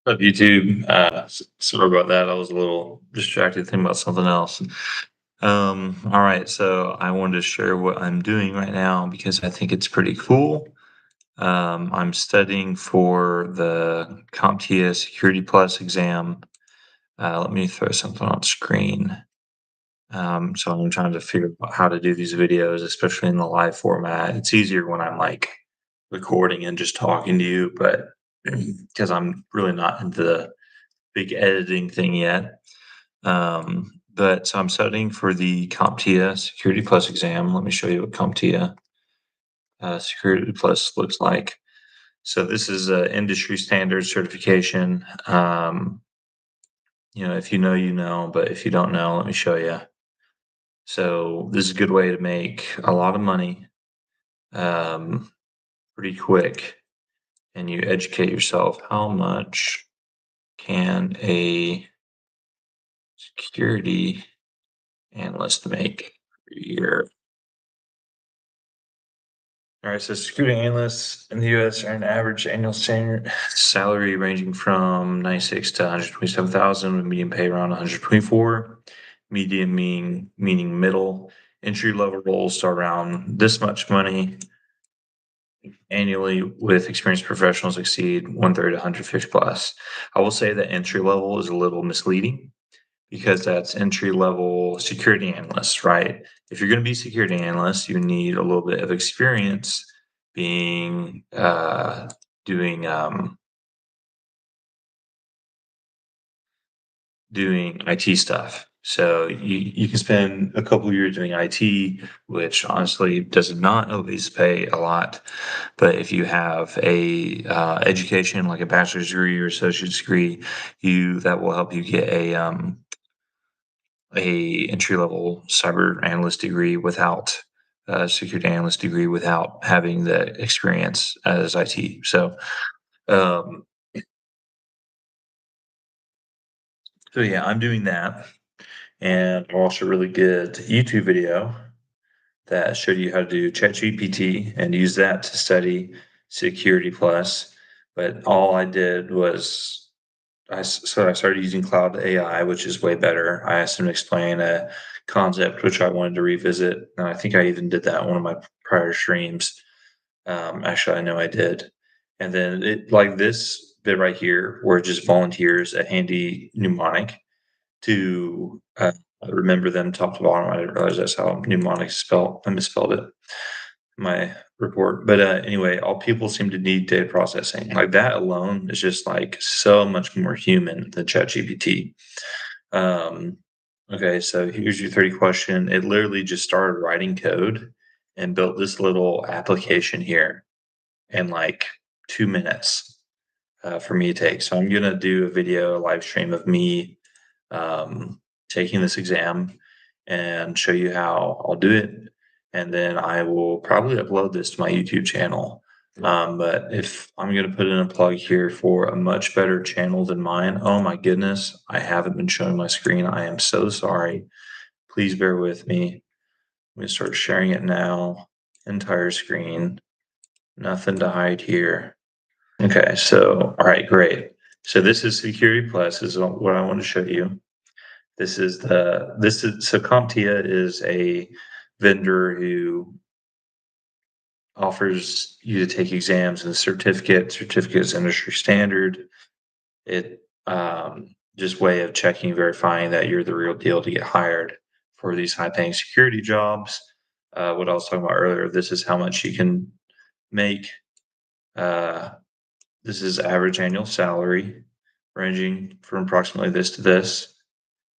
Up YouTube. Sorry about that. I was a little distracted thinking about something else. All right, so I wanted to share what I'm doing right now because I think it's pretty cool. I'm studying for the CompTIA Security Plus exam. Let me throw something on screen. So I'm trying to figure out how to do these videos, especially in the live format. It's easier when I'm like recording and just talking to you, but because I'm really not into the big editing thing yet. But so I'm studying for the CompTIA Security Plus exam. Let me show you what CompTIA Security Plus looks like. So this is an industry standard certification. If you know, you know, but if you don't know, let me show you. So this is a good way to make a lot of money um, pretty quick, and you educate yourself. How much can a security analyst make per year? All right, so security analysts in the U.S. earn an average annual salary ranging from 96 to 127,000, with median pay around 124. Median meaning middle. Entry level roles to around this much money annually, with experienced professionals exceed 130 to 150 plus. I will say that entry level is a little misleading because that's entry level security analyst, right? If you're going to be a security analyst, you need a little bit of experience being doing doing IT stuff. So you can spend a couple of years doing IT, which honestly does not always pay a lot. But if you have a education like a bachelor's degree or associate's degree, you that will help you get a entry level cyber analyst degree without a security analyst degree without having the experience as IT. Um, so yeah, I'm doing that, and I watched a really good YouTube video that showed you how to do ChatGPT and use that to study Security Plus. But all I did was I started using claude.ai, which is way better. I asked him to explain a concept which I wanted to revisit, and I think I even did that in one of my prior streams. Actually, I know I did. And then it like this bit right here, where it just volunteers a handy mnemonic to remember them top to bottom. I didn't realize that's how mnemonic is spelled. I misspelled it in my report. But anyway, all people seem to need data processing. Like that alone is just like so much more human than ChatGPT. Um, okay, so here's your 30 question. It literally just started writing code and built this little application here in like 2 minutes for me to take. So I'm gonna do a video, a live stream of me taking this exam and show you how I'll do it. And then I will probably upload this to my YouTube channel. But if I'm going to put in a plug here for a much better channel than mine, oh my goodness, I haven't been showing my screen. I am so sorry. Please bear with me. I'm going to start sharing it now. Entire screen. Nothing to hide here. Okay, so, all right, great. So this is Security Plus, is what I want to show you. So CompTIA is a vendor who offers you to take exams and certificates industry standard. It just way of checking, verifying that you're the real deal to get hired for these high paying security jobs. What I was talking about earlier, this is how much you can make. Uh, this is average annual salary ranging from approximately this to this.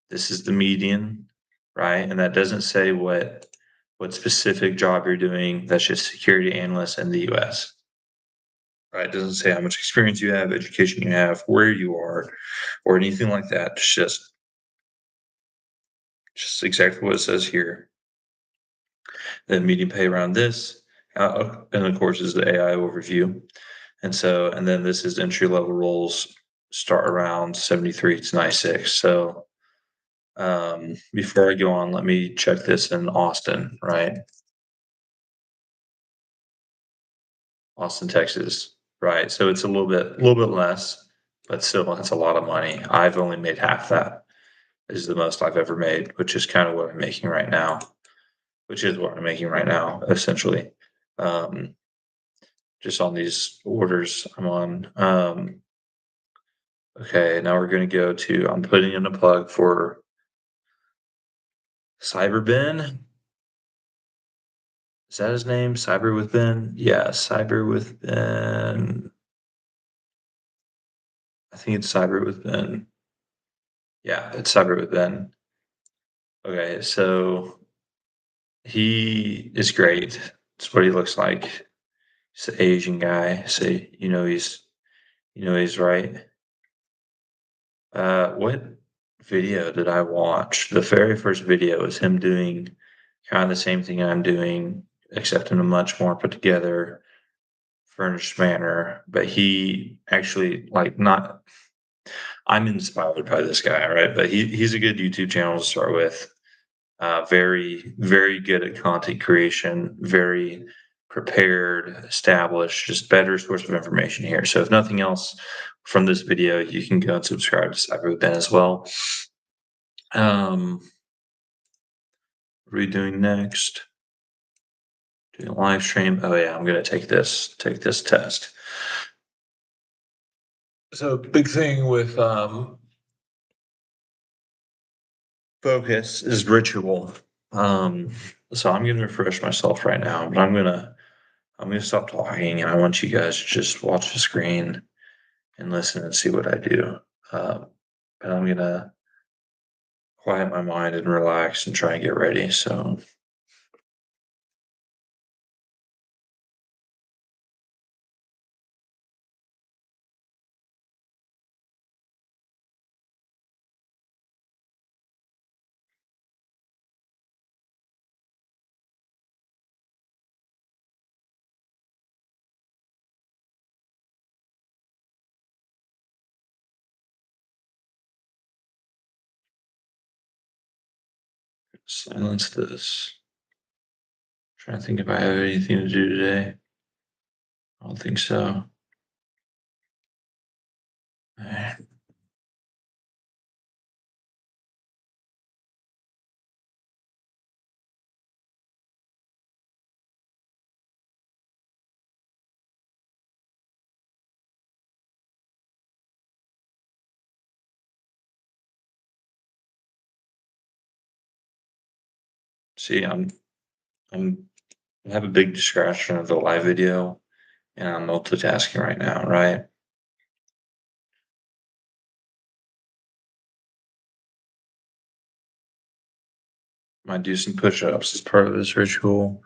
This is the median, right? And that doesn't say what specific job you're doing. That's just security analyst in the US. Right? It doesn't say how much experience you have, education you have, where you are, or anything like that. It's just exactly what it says here. Then median pay around this, and of course is the AI overview. And then this is entry level roles start around 73 to 96. So before I go on, let me check this in Austin, right? Austin, Texas, right? So it's a little bit less. but still, that's a lot of money. I've only made half that. Is the most I've ever made, which is kind of what I'm making right now. Which is what I'm making right now, essentially. Um, just on these orders I'm on. Okay, now we're gonna go to. I'm putting in a plug for Cyberbin. Is that his name? Cyber with Ben? Yeah, Cyber with Ben. I think it's Cyber with Ben. Yeah, it's Cyber with Ben. Okay, so he is great. That's what he looks like. He's an Asian guy, so he's right. What video did I watch? The very first video is him doing kind of the same thing I'm doing, except in a much more put together, furnished manner. But he actually like not. I'm inspired by this guy, right? But he's a good YouTube channel to start with. Very very good at content creation. Very prepared, established, just better source of information here. So if nothing else from this video, you can go and subscribe to Cyber with Ben as well. What are we doing next? Doing a live stream. Oh yeah, I'm gonna take this test. So big thing with focus is ritual. Um, so I'm gonna refresh myself right now, but I'm gonna stop talking and I want you guys to just watch the screen and listen and see what I do. And I'm gonna quiet my mind and relax and try and get ready. So silence this. Trying to think if I have anything to do today. I don't think so. Alright. See, I'm I have a big distraction of the live video and I'm multitasking right now, right? Might do some push-ups as part of this ritual.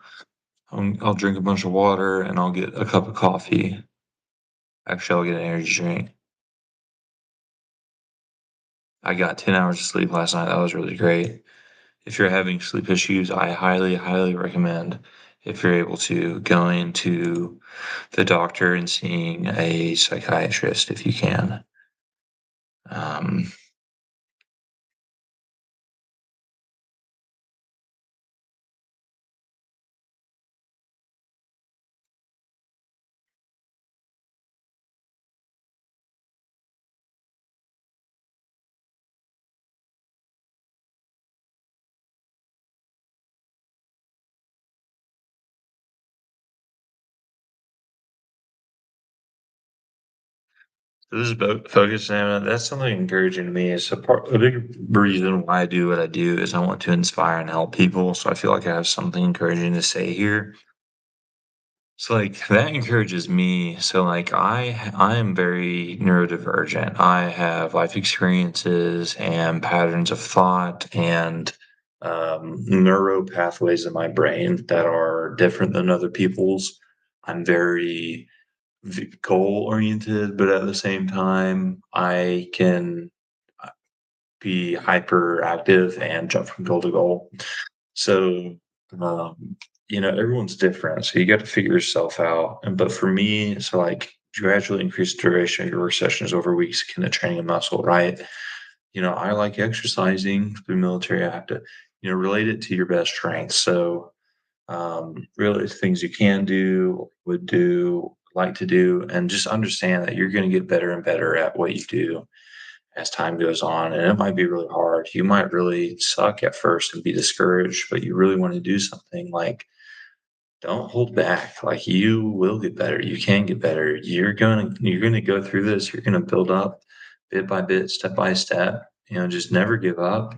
I'll drink a bunch of water and I'll get a cup of coffee. Actually, I'll get an energy drink. I got 10 hours of sleep last night. That was really great. If you're having sleep issues, I highly, highly recommend, if you're able to, going to the doctor and seeing a psychiatrist if you can. Um, So this is focus stamina. That's something encouraging to me. It's a big reason why I do what I do is I want to inspire and help people. So I feel like I have something encouraging to say here. So like that encourages me. So like I am very neurodivergent. I have life experiences and patterns of thought and neuro pathways in my brain that are different than other people's. I'm very goal oriented, but at the same time, I can be hyperactive and jump from goal to goal. So, um, everyone's different. So you got to figure yourself out. But for me, so like gradually increase the duration of your work sessions over weeks, kind of training a muscle, right? I like exercising for the military. I have to, relate it to your best strengths. So, really things you can do, would do, like to do, and just understand that you're going to get better and better at what you do as time goes on. And it might be really hard. You might really suck at first and be discouraged, but you really want to do something. Like, don't hold back. Like, you will get better. You can get better. You're gonna go through this. You're gonna build up bit by bit, step by step. Just never give up,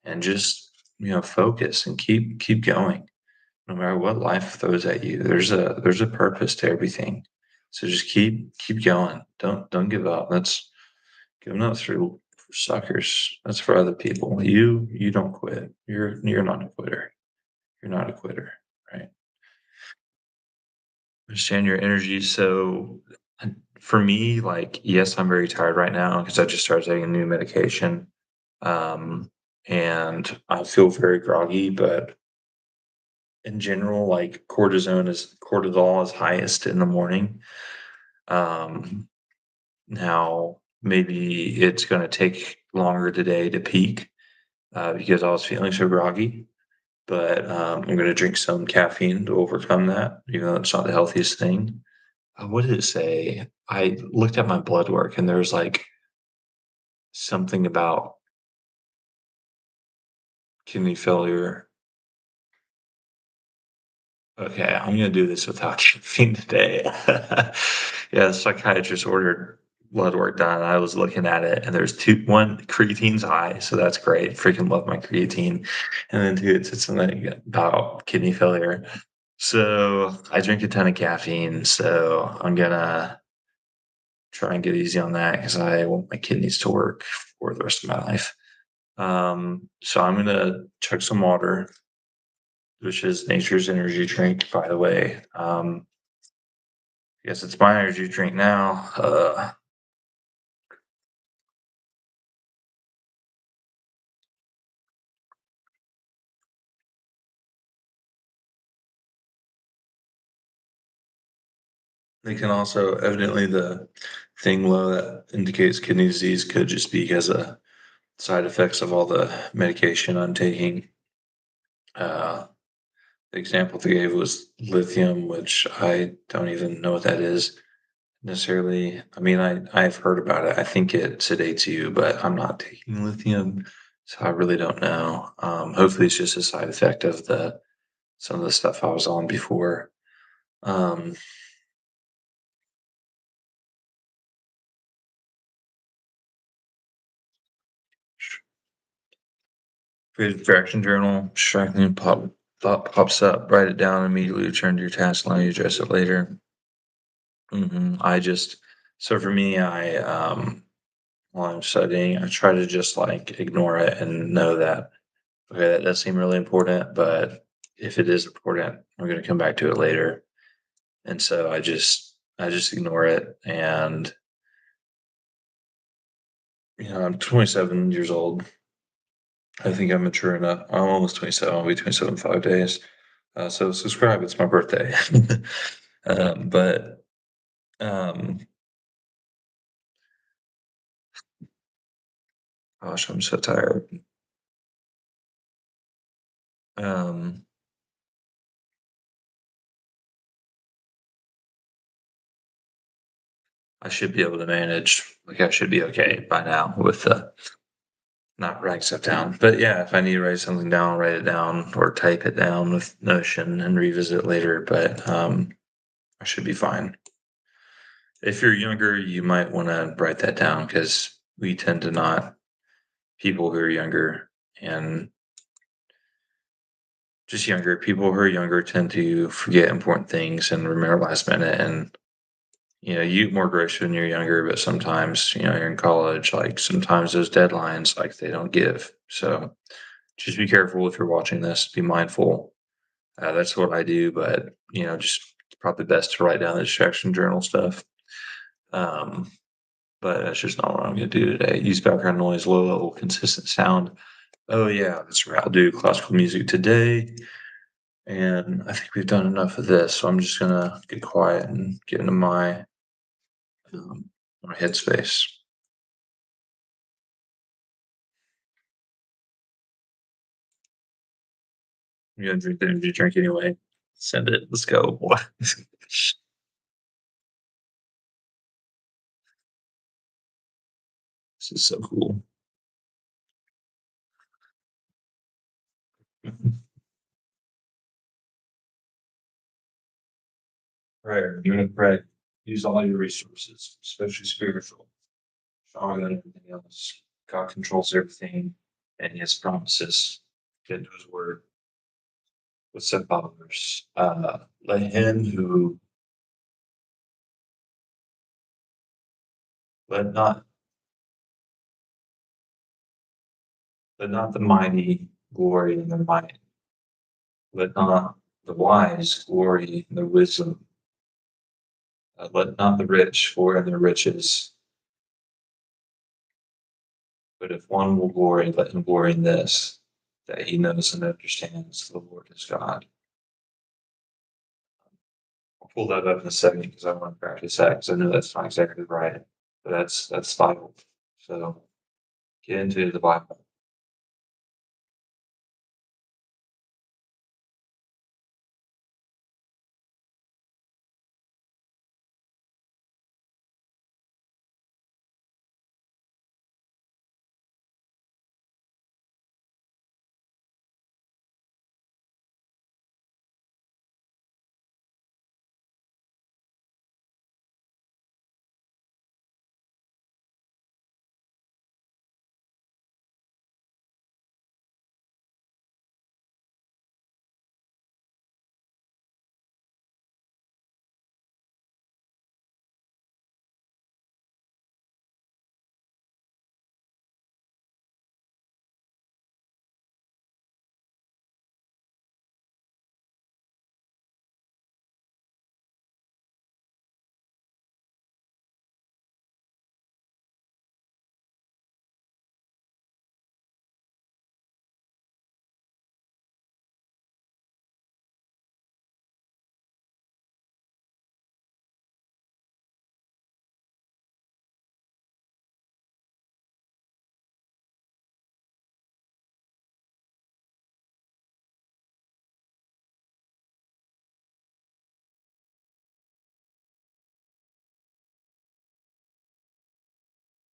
and just focus and keep going. No matter what life throws at you, there's a purpose to everything. So just keep going. Don't give up. That's giving up for suckers. That's for other people. You don't quit. You're not a quitter. You're not a quitter, right? Understand your energy. So for me, like, yes, I'm very tired right now because I just started taking a new medication. Um, and I feel very groggy, but in general, like, cortisol is highest in the morning. Um, Now maybe it's gonna take longer today to peak, because I was feeling so groggy, but, I'm gonna drink some caffeine to overcome that, even though it's not the healthiest thing. What did it say? I looked at my blood work, and there was, like, something about kidney failure. Okay, I'm gonna do this without caffeine today. Yeah, the psychiatrist ordered blood work done. I was looking at it, and there's one, creatine's high, so that's great. Freaking love my creatine. And then two, it said something about kidney failure. So I drink a ton of caffeine, so I'm gonna try and get easy on that because I want my kidneys to work for the rest of my life. So I'm gonna chug some water, which is nature's energy drink, by the way. I guess it's my energy drink now. They can also, evidently, the thing low that indicates kidney disease could just be because of side effects of all the medication I'm taking. Uh, the example they gave was lithium, which I don't even know what that is necessarily. I mean, I've heard about it. I think it sedates you, but I'm not taking lithium, so I really don't know. Hopefully, it's just a side effect of the some of the stuff I was on before. Um, Create a direction journal. Striking thought pops up. Write it down immediately. Return to your task. Allow you to address it later. I just so for me, while I'm studying, I try to just like ignore it and know that okay, that does seem really important, but if it is important, I'm going to come back to it later. And so I just ignore it. And I'm 27 years old. I think I'm mature enough. I'm almost 27. I'll be 27 in 5 days. So subscribe. It's my birthday. But um, gosh, I'm so tired. Um, I should be able to manage. Like, I should be okay by now with not writing stuff down. But yeah, if I need to write something down, I'll write it down or type it down with Notion and revisit it later. But I should be fine. If you're younger, you might want to write that down because we tend to not people who are younger and just younger people who are younger tend to forget important things and remember last minute. And you get more gracious when you're younger, but sometimes you're in college, like sometimes those deadlines, like, they don't give. So just be careful if you're watching this, be mindful. That's what I do, but just probably best to write down the distraction journal stuff. um, but that's just not what I'm going to do today. Use background noise, low level consistent sound. Oh yeah, that's right, I'll do classical music today. And I think we've done enough of this, so I'm just gonna get quiet and get into um, my headspace. I'm gonna drink the energy drink anyway. Send it. Let's go. This is so cool. Prayer. You're going to pray. Use all your resources, especially spiritual. Stronger than anything else. God controls everything and He has promises. Get into His Word. What's that followers? Let him who let not the mighty glory in their might. Let not the wise glory in their wisdom. Let not the rich glory in their riches. But if one will glory, let him glory in this, that he knows and understands the Lord is God. I'll pull that up in a second because I want to practice that because I know that's not exactly right. But that's Bible. So get into the Bible.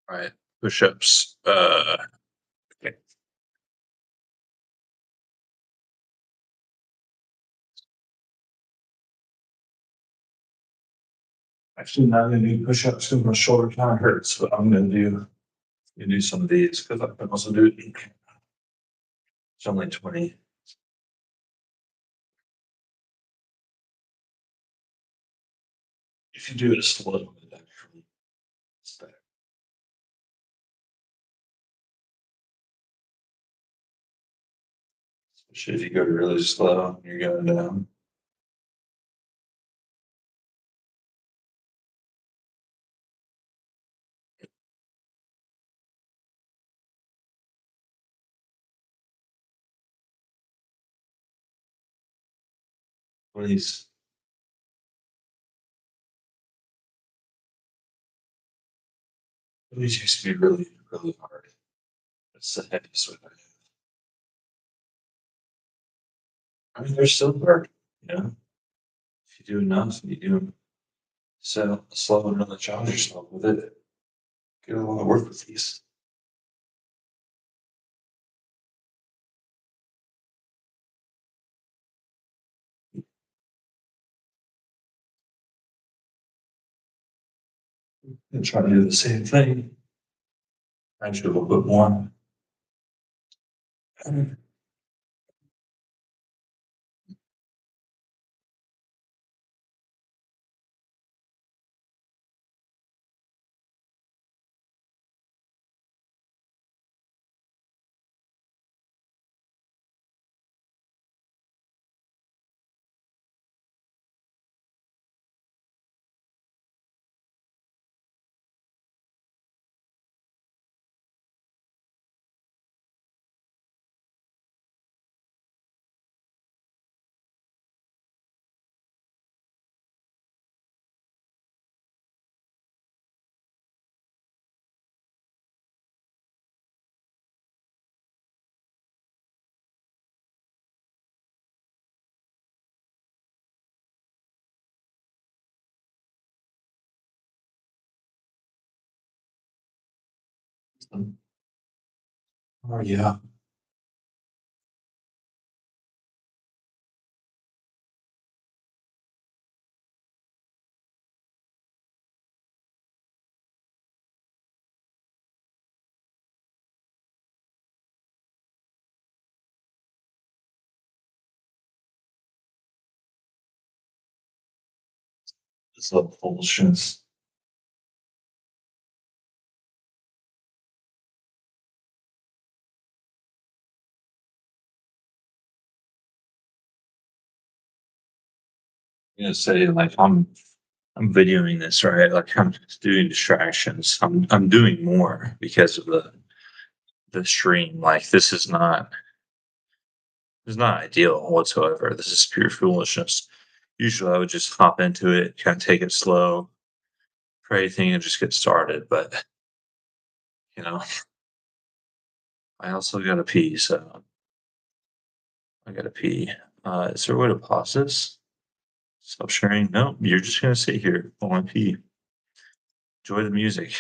All right. Push-ups. Okay. Actually, not gonna do push-ups because my shoulder kind of hurts, but I'm gonna do some of these because I can also do it. It's only 20. If you do it slow, it actually it's better. Especially if you go really slow and you're going down. One of these used to be really, really hard. It's the heaviest one I have. I mean, they're still hard, you know. If you do enough and you do them slow and really challenge yourself with it, get a lot of work with these. And try to do the same thing. Actually, a little bit more. Oh, yeah. It's a foolishness. I'm gonna say, like, I'm videoing this, right? Like, I'm just doing distractions. I'm doing more because of the stream. Like, this is not ideal whatsoever. This is pure foolishness. Usually, I would just hop into it, kind of take it slow, for anything, and just get started. But you know, I also gotta pee, so I gotta pee. Is there a way to pause this? Stop sharing? No, you're just gonna sit here while I pee. Enjoy the music.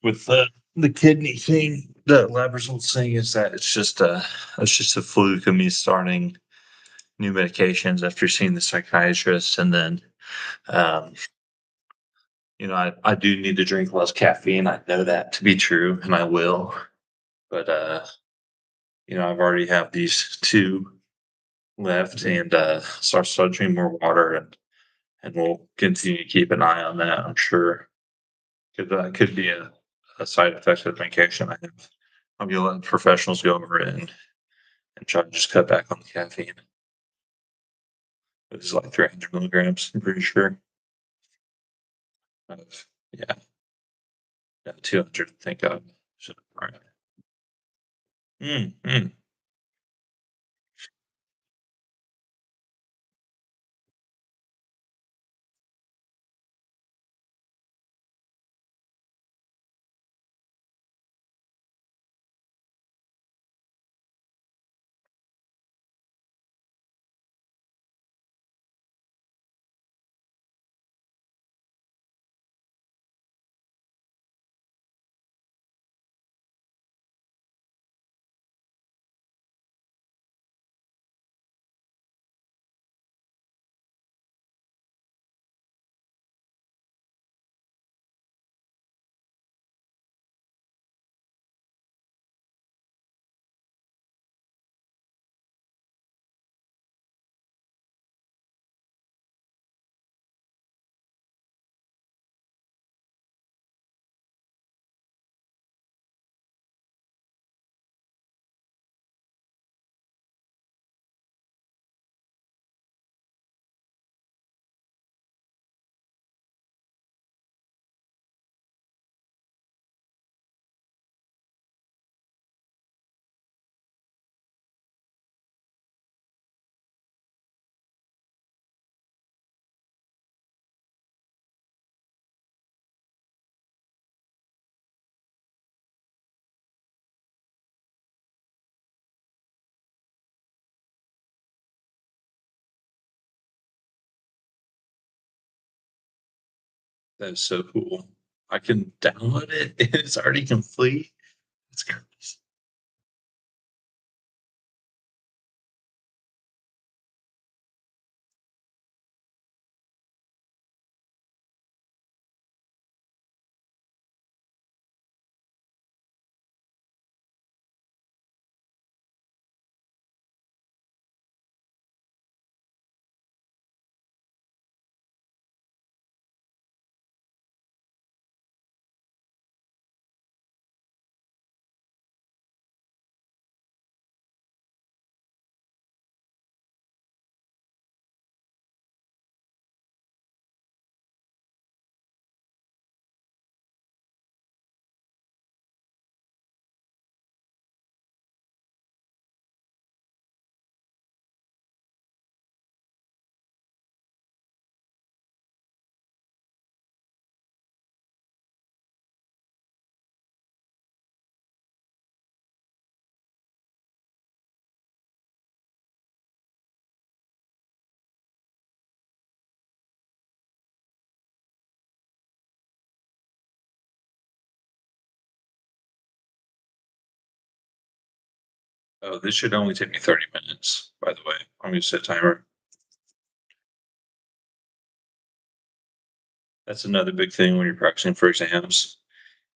With the kidney thing, the lab results thing is that it's just a fluke of me starting new medications after seeing the psychiatrist, and then um, I do need to drink less caffeine. I know that to be true, and I will. But I've already have these two left, and so I start drinking more water, and we'll continue to keep an eye on that. I'm sure could be a side effect of the medication I have. I'm gonna let professionals go over it and try to just cut back on the caffeine. It's like 300 milligrams. I'm pretty sure. Yeah, yeah, 200. Thank God. Should right. Mm, mm. That is so cool. I can download it and it's already complete. It's crazy. Oh, this should only take me 30 minutes, by the way. I'm gonna set a timer. That's another big thing when you're practicing for exams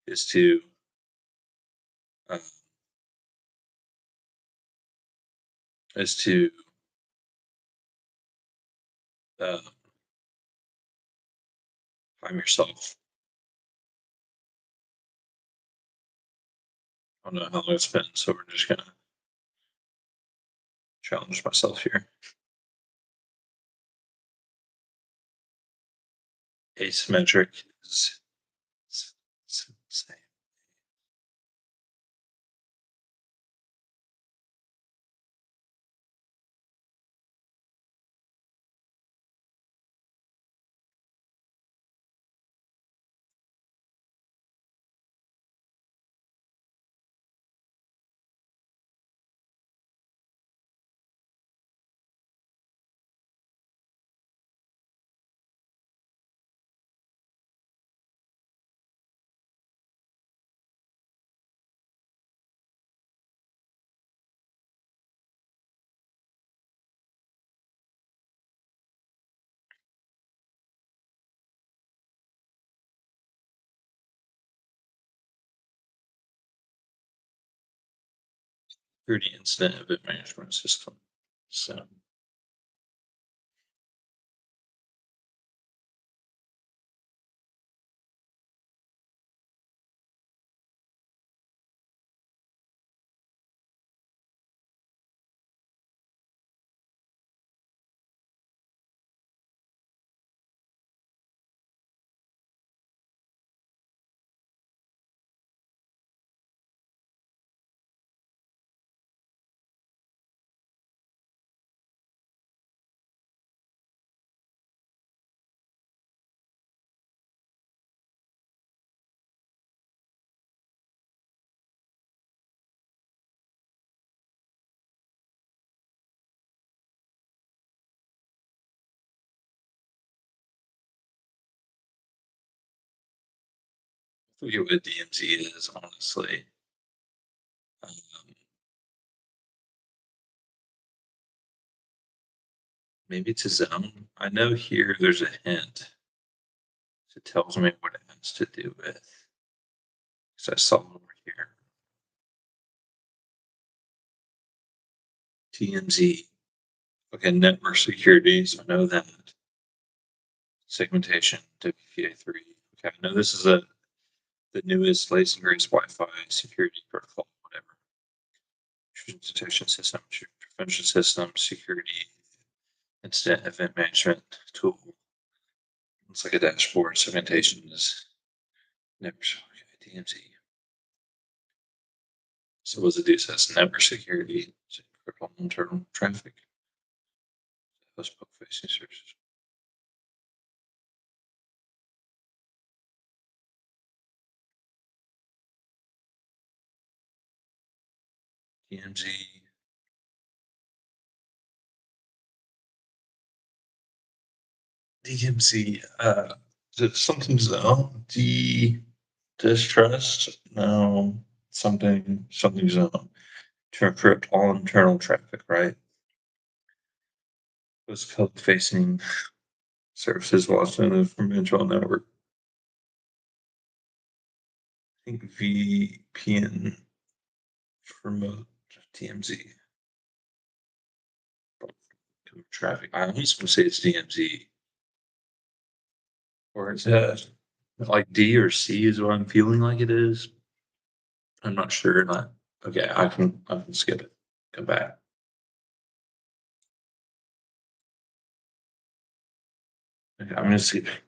is to uh, is to uh, time yourself. I don't know how long it's been, so we're just gonna challenge myself here. Asymmetric is insane. 30 incident event management system. So I forget what DMZ is, honestly. Um, maybe it's a zone. I know here there's a hint. It tells me what it has to do with. Because I saw it over here. TMZ. Okay, network security. So I know that. Segmentation, WPA3. Okay, I know this is the newest, latest and greatest Wi-Fi security protocol, whatever. Intrusion detection system, prevention system, security, incident event management tool. It's like a dashboard. Segmentation is never okay, DMZ. So what does it do? So that's network security, critical internal traffic, host book facing services. DMZ. DMZ. Is it something zone? Distrust? No. Something zone. To encrypt all internal traffic, right? Those public facing services watching the from internal network. I think VPN remote DMZ. Traffic. I'm just gonna say it's DMZ. Or is that like D or C is what I'm feeling like it is? I'm not sure. Not okay. I can skip it. Come back. Okay, I'm gonna skip it.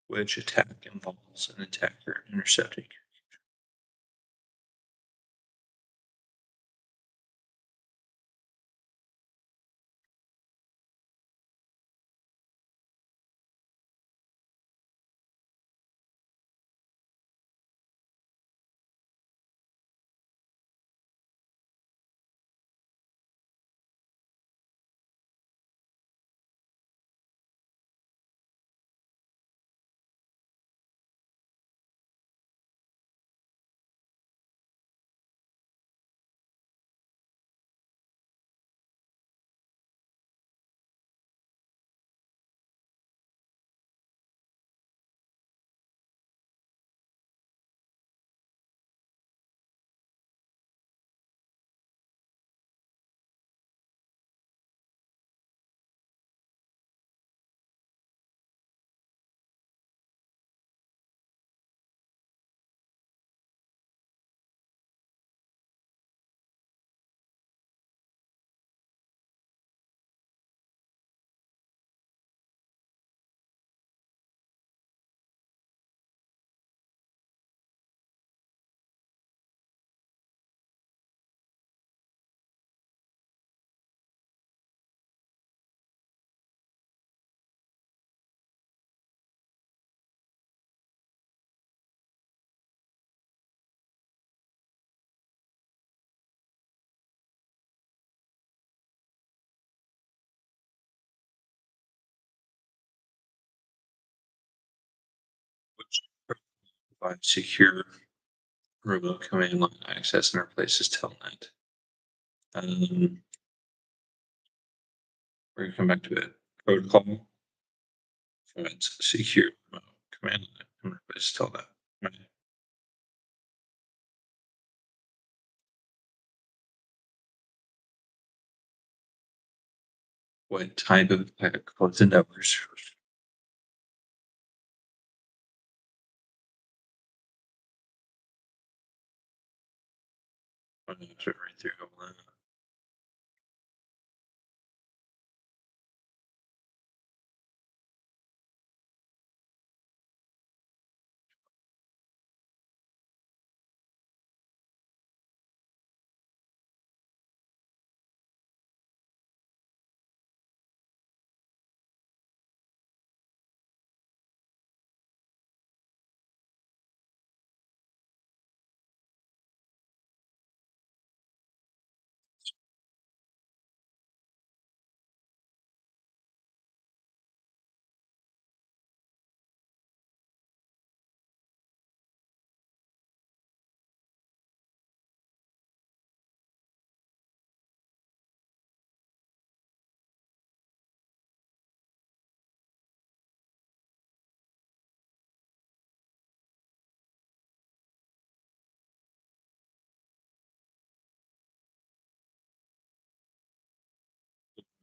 Which attack involves an attacker intercepting. Which provides secure remote command line access and replaces telnet. We're gonna come back to it. Protocol provides secure remote command line and replaces telnet. Right. What type of attack cause the numbers? I'm gonna have to read through all that.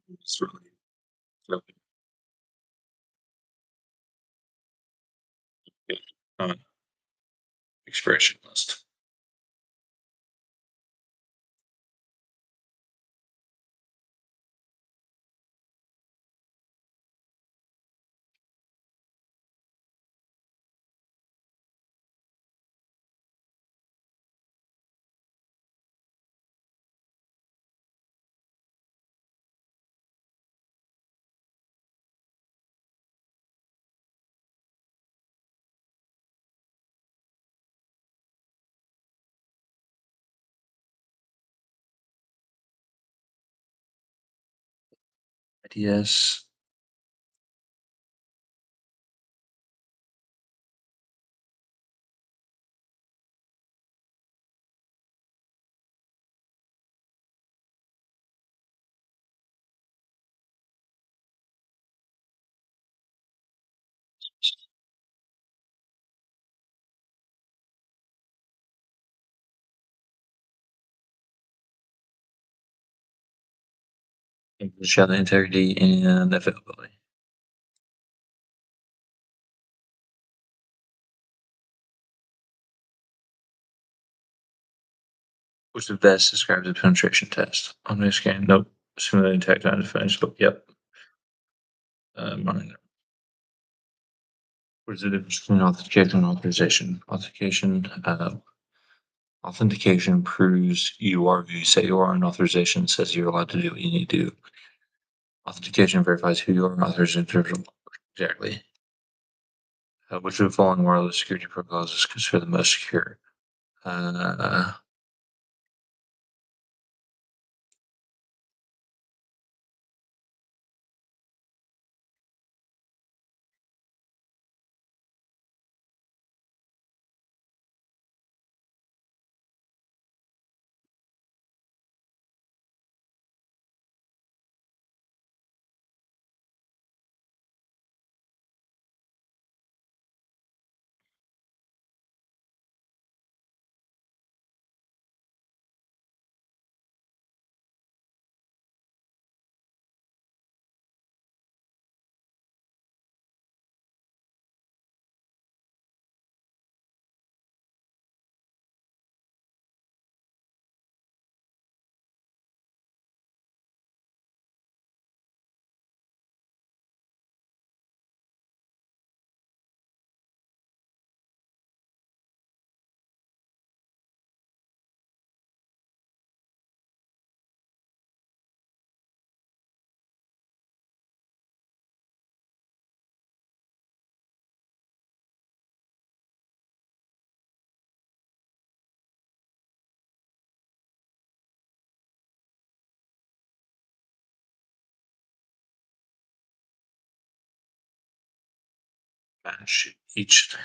It's really good. Expression list. IDS. Show the integrity and availability. Which the best describes the penetration test? On this scan, nope. Simulating tech time to finish. Yep. Mine. What is the difference between authentication and authorization? Authentication proves you are who you say you are, and authorization says you're allowed to do what you need to do. Authentication verifies who you are, and authorization exactly. Which of the following wireless security protocols is considered the most secure? Match each.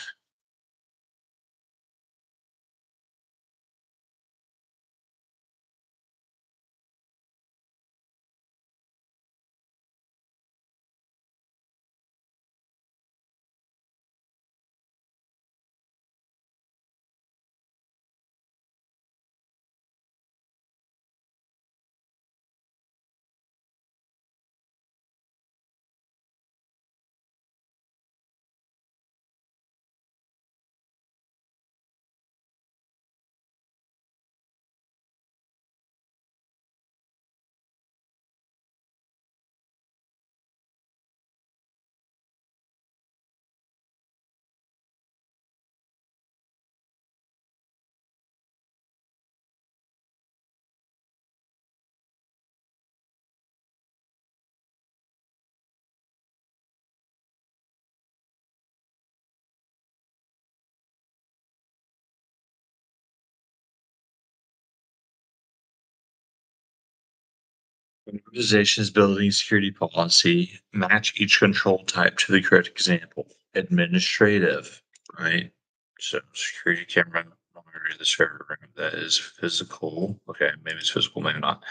When an organization is building security policy, match each control type to the correct example. Administrative, right? So security camera monitoring the server room. That is physical. Okay, maybe it's physical, maybe not.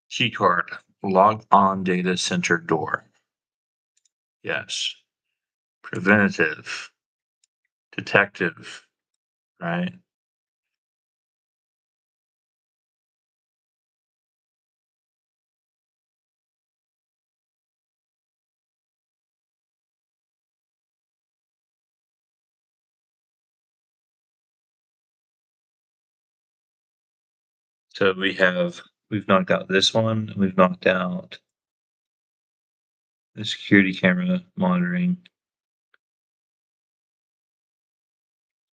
Key card, log on data center door. Yes. Preventative, detective, right? So we've knocked out this one, we've knocked out the security camera monitoring,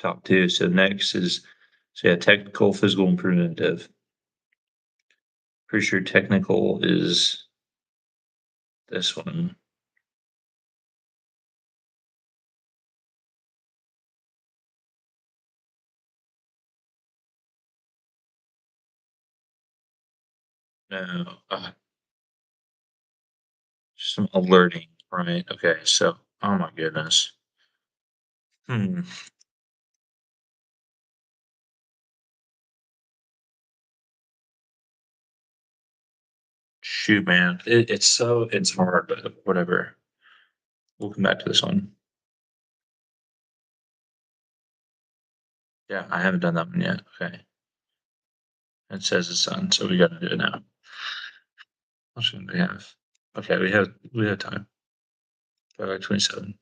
top two. So next is, so yeah, technical, physical, and preventative. Pretty sure technical is this one. No. Some alerting, right? Okay, so oh my goodness. Hmm. Shoot, man. It's hard, but whatever. We'll come back to this one. Yeah, I haven't done that one yet. Okay. It says it's done, so we gotta do it now. How soon do we have? Okay, we have time. 27.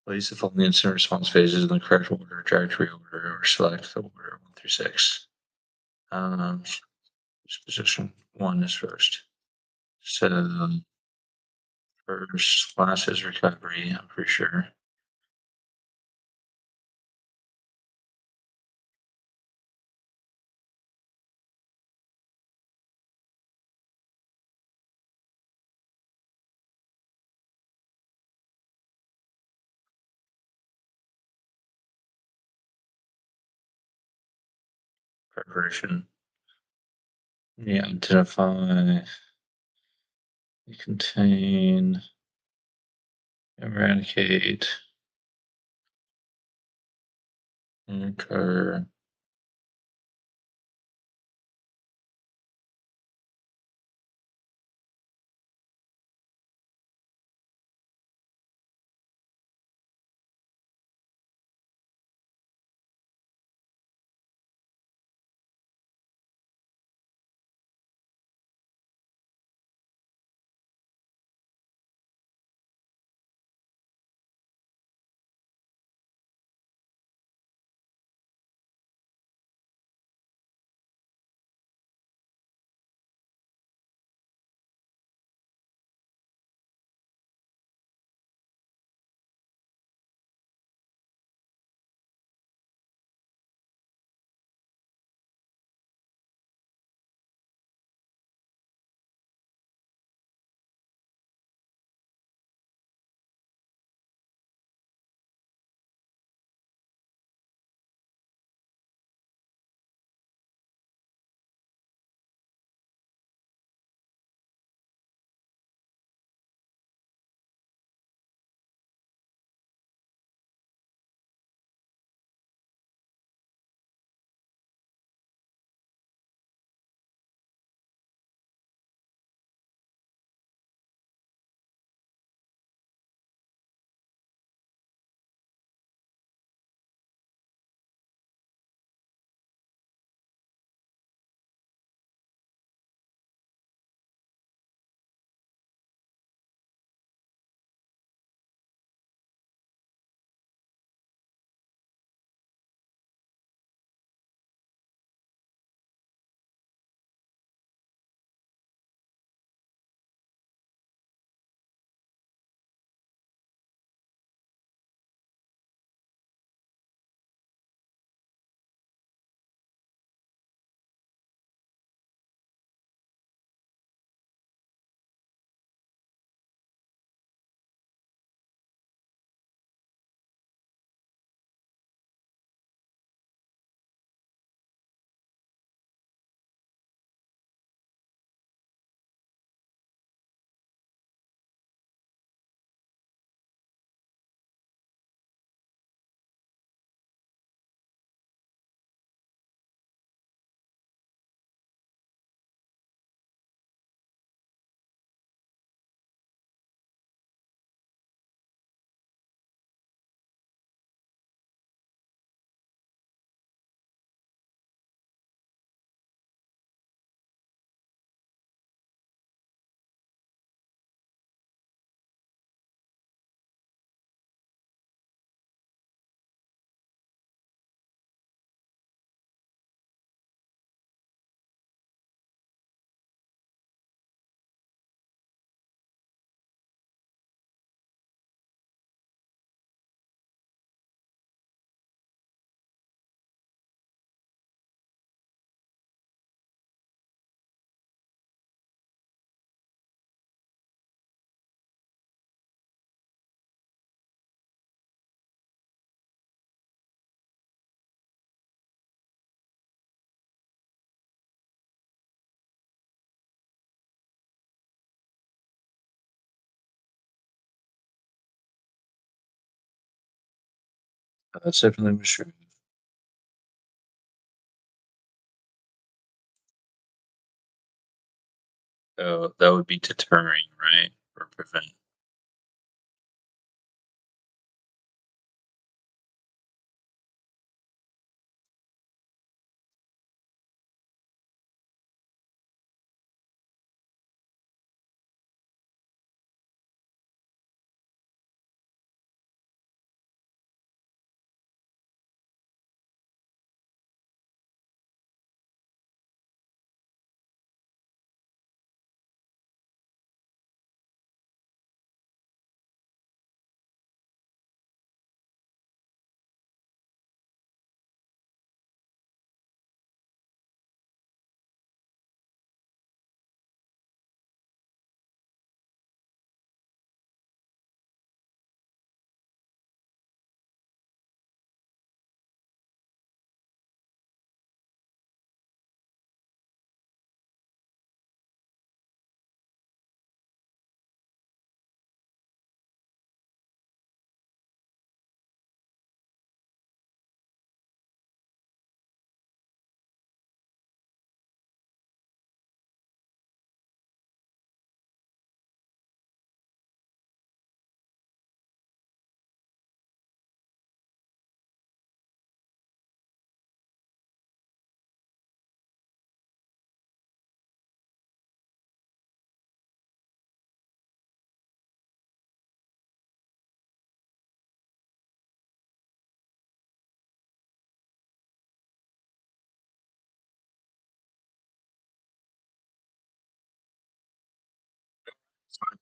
Place the following instant response phases in the correct order, trajectory order, or select the order 1 through 6. Um, position 1 is first. So first class is recovery, I'm pretty sure. Preparation. Yeah, identify, contain, eradicate, incur. That's definitely true. So that would be deterring, right? Or prevent.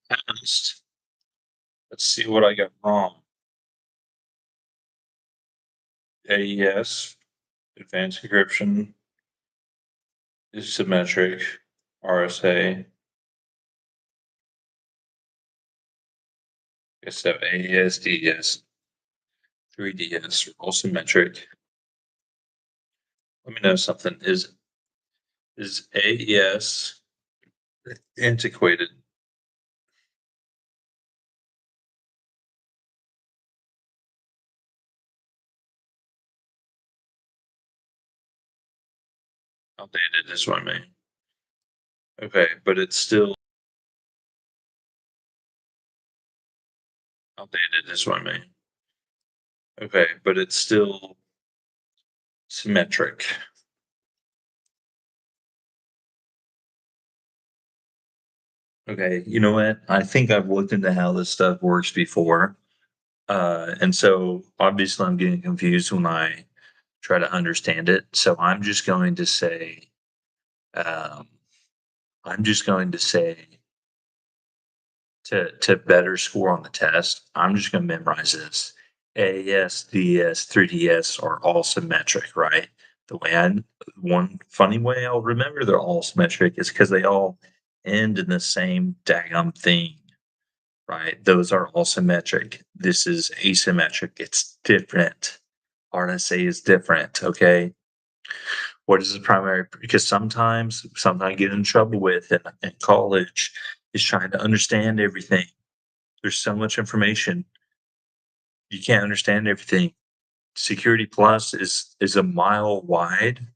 Past. Let's see what I got wrong. AES, advanced encryption, is symmetric. RSA, yes, so AES, DES, 3DS are all symmetric. Let me know something. Is AES antiquated? Outdated is what I mean. Okay, but it's still outdated is what I mean. Okay, but it's still symmetric. Okay, you know what? I think I've looked into how this stuff works before. And so obviously I'm getting confused when I try to understand it. So um, I'm just going to say to better score on the test, I'm just going to memorize this. AES, DS, 3DS are all symmetric, right? The way I One funny way I'll remember they're all symmetric is because they all end in the same daggum thing, right? Those are all symmetric. This is asymmetric. It's different. RSA is different. Okay. What is the primary? Because sometimes something I get in trouble with in college is trying to understand everything. There's so much information. You can't understand everything. Security Plus is a mile wide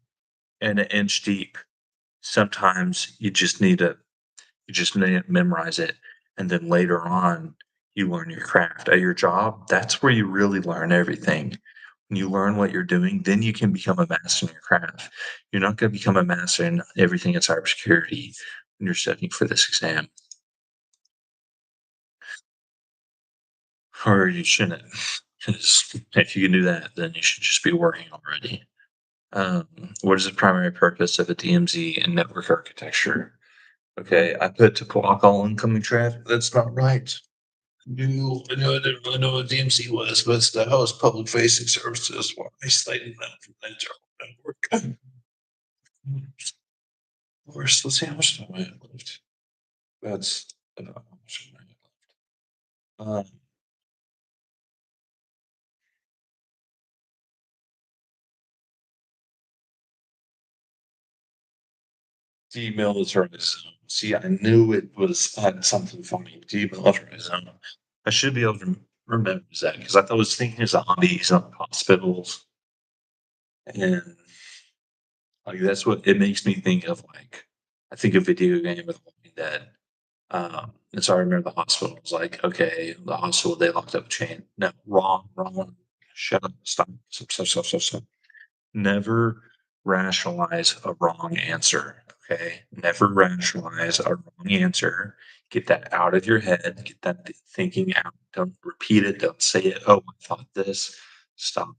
and an inch deep. Sometimes you just need to memorize it, and then later on, you learn your craft. At your job, that's where you really learn everything. When you learn what you're doing, then you can become a master in your craft. You're not gonna become a master in everything in cybersecurity when you're studying for this exam, or you shouldn't. 'Cause if you can do that, then you should just be working already. Um, what is the primary purpose of a DMZ and network architecture? Okay, I put to block all incoming traffic. That's not right. I didn't really know what DMC was, but it's the host public facing services while isolating them from the internal network. Of course, let's see how much time I have left. That's how much time I have left. Demilitarized zone. See, I knew it was had something funny. Demilitarized zone. I should be able to remembers that because I was thinking of zombies and hospitals, and like that's what it makes me think of. Like I think of video game with Walking Dead. And so I remember the hospital. I was like, okay, the hospital, they locked up a chain. No, wrong. Shut up, stop. Never rationalize a wrong answer. Okay. Never rationalize a wrong answer. Get that out of your head. Get that thinking out. Don't repeat it. Don't say it. Oh, I thought this. Stop.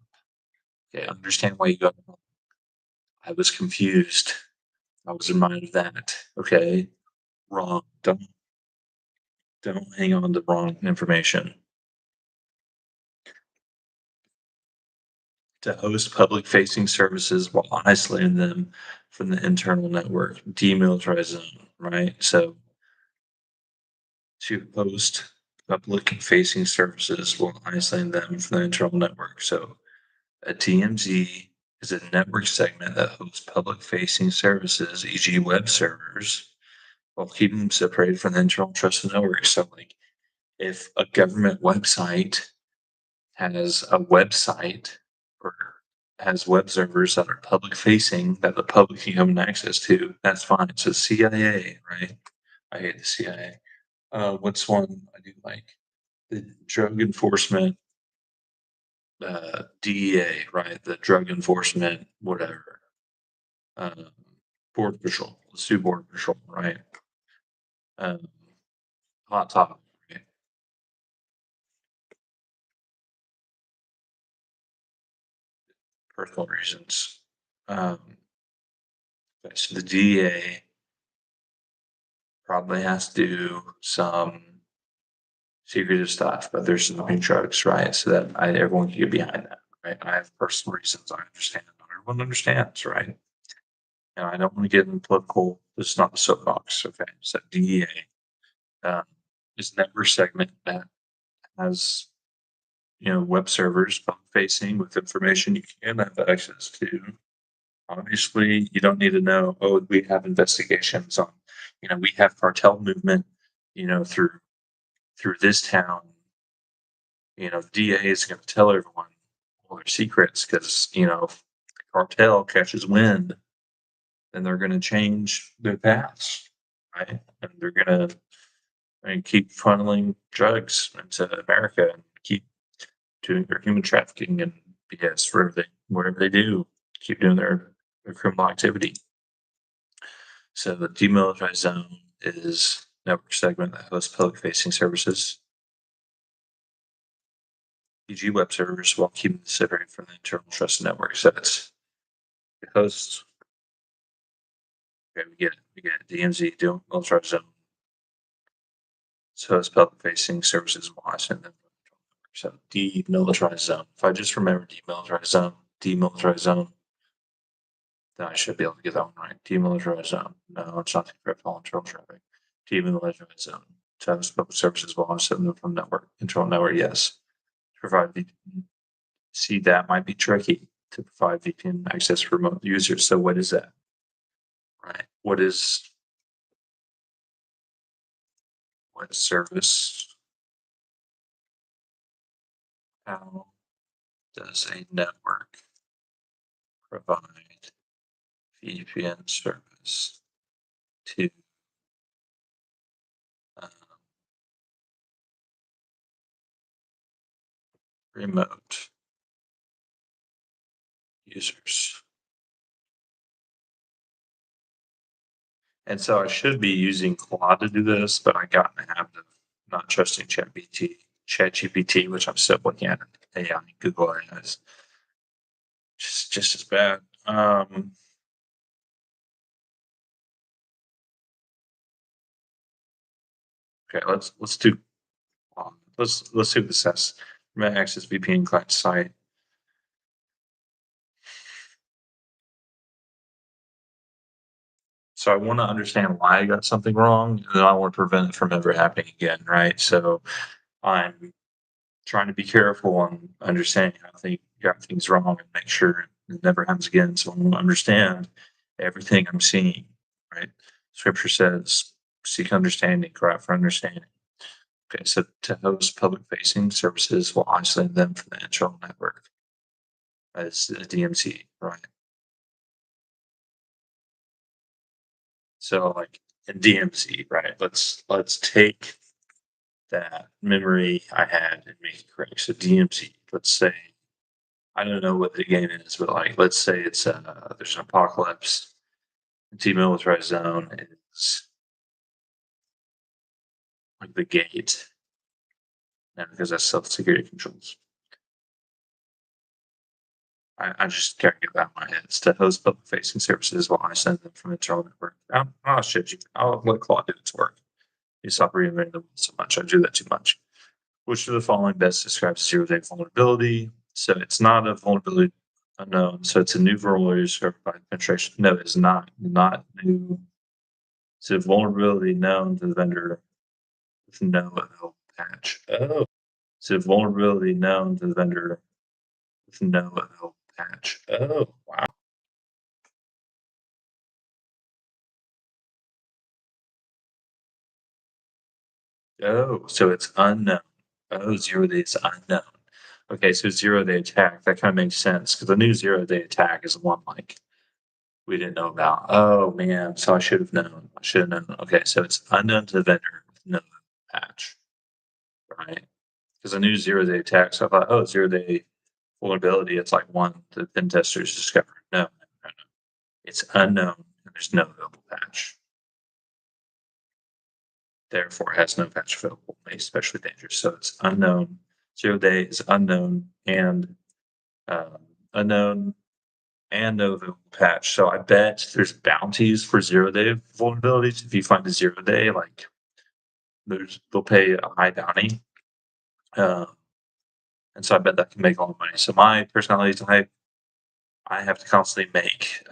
Okay. Understand why you got it wrong. I was confused. I was reminded of that. Okay. Wrong. Don't hang on to wrong information. To host public-facing services while isolating them from the internal network, demilitarized zone, right? So to host public-facing services while isolating them from the internal network. So a TMZ is a network segment that hosts public-facing services, e.g. web servers, while keeping them separated from the internal trusted network. So like if a government website has a website or has web servers that are public facing that the public can come and access to, that's fine. So CIA, right? I hate the CIA. What's one I do like? The drug enforcement, DEA, right? The drug enforcement, whatever. Border Patrol. Let's do Border Patrol, right? Um, hot topic, right? Personal reasons. Okay, so the DEA probably has to do some secretive stuff, but there's no drugs, right? So that everyone can get behind that, right? I have personal reasons. I understand. Not everyone understands, right? And I don't want to get into political. This is not the soapbox. Okay, so DEA is a network segment that has web servers public facing with information you can have access to. Obviously, you don't need to know. Oh, we have investigations on. We have cartel movement. Through this town. DA is going to tell everyone all their secrets because, if the cartel catches wind, then they're going to change their paths, right? And they're going to keep funneling drugs into America and keep doing their human trafficking and BS wherever they do, keep doing their criminal activity. So the demilitarized zone is network segment that hosts public facing services, e.g. web servers, while keeping them separated from the internal trusted network. So it's the host. Okay, we get it. DMZ, demilitarized zone. So it's public facing services watch and then so demilitarized zone. If I just remember demilitarized zone, then I should be able to get that one right. Demilitarized zone. No, it's not the all internal traffic. Demilitarized zone. So it's public services watch them from internal network, yes. Provide VPN. See, that might be tricky to provide VPN access for remote users. So what is that? Right. What service? How does a network provide VPN service to um, remote users? And so I should be using Claude to do this, but I got in the habit of not trusting ChatGPT, which I'm still looking at AI, Google AI is just as bad. Okay, let's do let's see what this says. Remote access VPN client site. So I want to understand why I got something wrong, and then I want to prevent it from ever happening again, right? So I'm trying to be careful and understanding how they got things wrong and make sure it never happens again. So I want to understand everything I'm seeing, right? Scripture says, seek understanding, cry out for understanding. Okay, so to host public-facing services while isolating them from the internal network. It's a DMZ, right? So like in DMZ, right? Let's take that memory I had and make it correct. So DMZ, let's say I don't know what the game is, but like let's say it's there's an apocalypse. Demilitarized zone is like the gate, and because that's self-security controls. I just can't get that in my head. It's to host public-facing services while I send them from internal network. I'll shit you. I'll let Claude do its work. You stop reinventing the wheel so much. I do that too much. Which of the following best describes zero-day vulnerability? So it's not a vulnerability unknown. So it's a new vulnerability discovered by penetration. No, it's not. Not new. It's a vulnerability known to the vendor with no available patch. Oh. It's a vulnerability known to the vendor with no available patch. Oh, wow. Oh, so it's unknown. Oh, 0 day is unknown. Okay, so 0 day attack. That kind of makes sense because the new 0 day attack is the one like we didn't know about. Oh man, so I should have known. I should have known. Okay, so it's unknown to the vendor with no patch, right? Because I knew 0 day attack, so I thought, oh, 0 day vulnerability. It's like one the pen testers discovered. No, no, no, no. It's unknown and there's no available patch. Therefore, it has no patch available, makes especially dangerous. So it's unknown. 0 day is um, unknown and no available patch. So I bet there's bounties for 0 day vulnerabilities. If you find a 0 day, like they'll pay a high bounty. Uh, and so I bet that can make a lot of money. So my personality type, I have to constantly make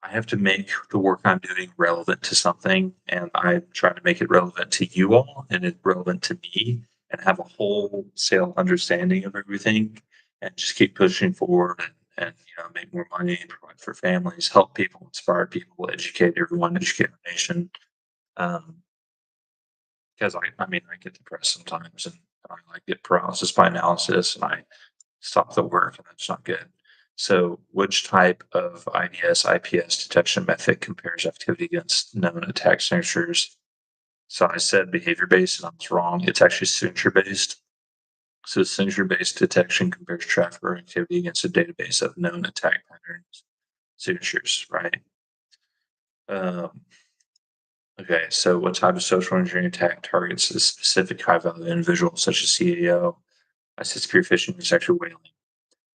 I have to make the work I'm doing relevant to something, and I'm trying to make it relevant to you all and it relevant to me and have a wholesale understanding of everything and just keep pushing forward and make more money, provide for families, help people, inspire people, educate everyone, educate the nation. Um, because I mean I get depressed sometimes and I like get paralysis by analysis and I stop the work and that's not good. So which type of IDS IPS detection method compares activity against known attack signatures? So I said behavior based and I was wrong. It's actually signature based. So signature based detection compares traffic or activity against a database of known attack patterns, signatures, right? Um, okay, so what type of social engineering attack targets a specific high value individual such as CEO? I said spear phishing is actually whaling.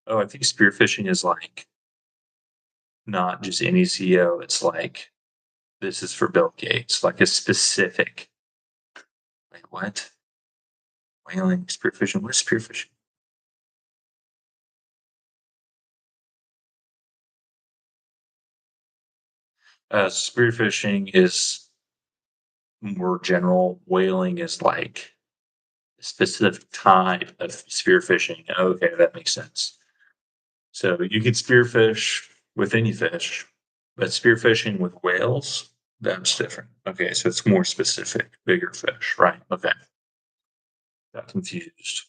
Oh, I think spear phishing is like not just any CEO. It's like this is for Bill Gates, like a specific. Like what? Whaling, spear phishing. What is spear phishing? Spear phishing is more general. Whaling is like a specific type of spear phishing. Okay, that makes sense. So you can spearfish with any fish, but spearfishing with whales, that's different. Okay, so it's more specific, bigger fish, right? Okay, got confused.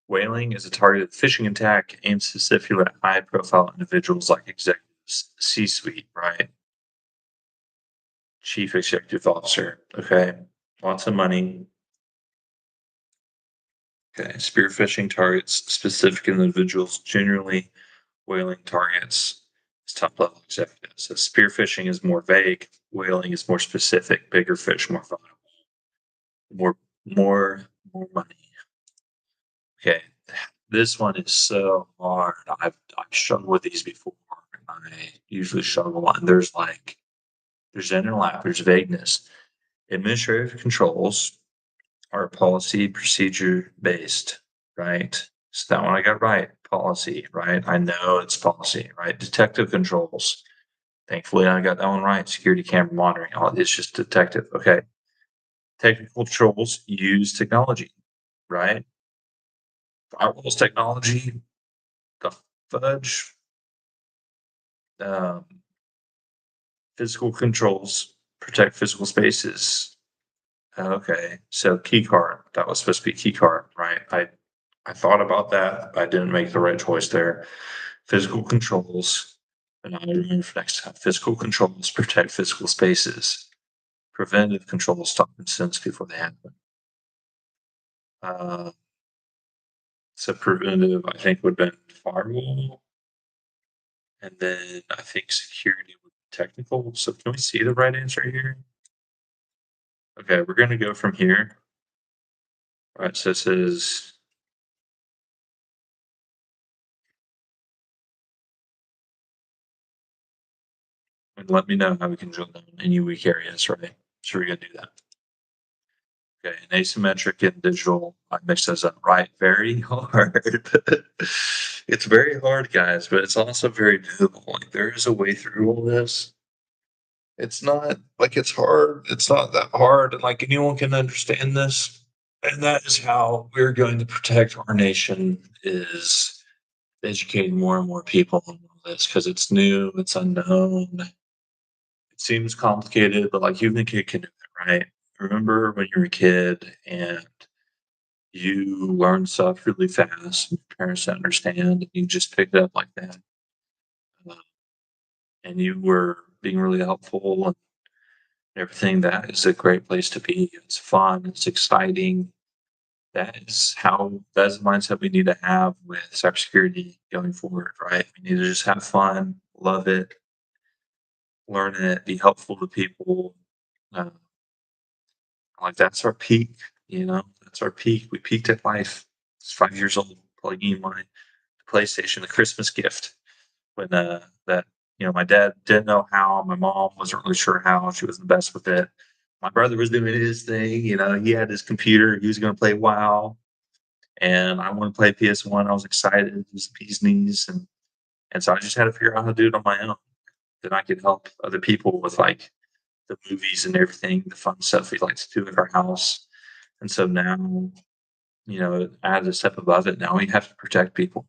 Whaling is a targeted fishing attack aimed specifically at high profile individuals like executives, C suite, right? Chief executive officer. Okay, lots of money. Okay, spearfishing targets specific individuals, generally whaling targets is top level executives. So spearfishing is more vague, whaling is more specific, bigger fish, more vulnerable, more more money. Okay, this one is so hard. I've struggled with these before. I usually struggle, and there's interlap, there's vagueness. Administrative controls are policy procedure based, right? So that one I got right. Policy, right? I know it's policy, right? Detective controls. Thankfully, I got that one right. Security camera monitoring. All it's just detective. Okay. Technical controls use technology, right? Firewalls technology, the fudge. Um, Physical controls protect physical spaces. Okay, so key card. That was supposed to be key card, right? I thought about that. I didn't make the right choice there. Physical controls, and I remember for next time. Physical controls protect physical spaces. Preventive controls stop incidents before they happen. Uh, so preventative, I think, would have been firewall, and then I think security would be technical. So can we see the right answer here? Okay, we're gonna go from here. All right, so this is and let me know how we can drill down any weak areas, right? So we're gonna do that. Okay, and asymmetric and digital, I mix those up, right? Very hard. It's very hard, guys, but it's also very doable. Like there is a way through all this. It's not like it's hard. It's not that hard, and like anyone can understand this. And that is how we're going to protect our nation is educating more and more people on all this because it's new, it's unknown. It seems complicated, but like even a kid can do it, right? Remember when you were a kid and you learn stuff really fast, and your parents don't understand, and you just picked it up like that. Uh, and you were being really helpful and everything. That is a great place to be. It's fun, it's exciting. That's the mindset we need to have with cybersecurity going forward, right? We need to just have fun, love it, learn it, be helpful to people. Uh, like that's our peak, that's our peak. We peaked at life. I was 5 years old, plugging my PlayStation, the Christmas gift, when that my dad didn't know how, my mom wasn't really sure how, she wasn't the best with it. My brother was doing his thing, he had his computer, he was going to play WoW, and I wanted to play PS1. I was excited, it was the bee's knees, and so I just had to figure out how to do it on my own. Then I could help other people with like the movies and everything, the fun stuff we like to do at our house. And so now, I had to step above it. Now we have to protect people.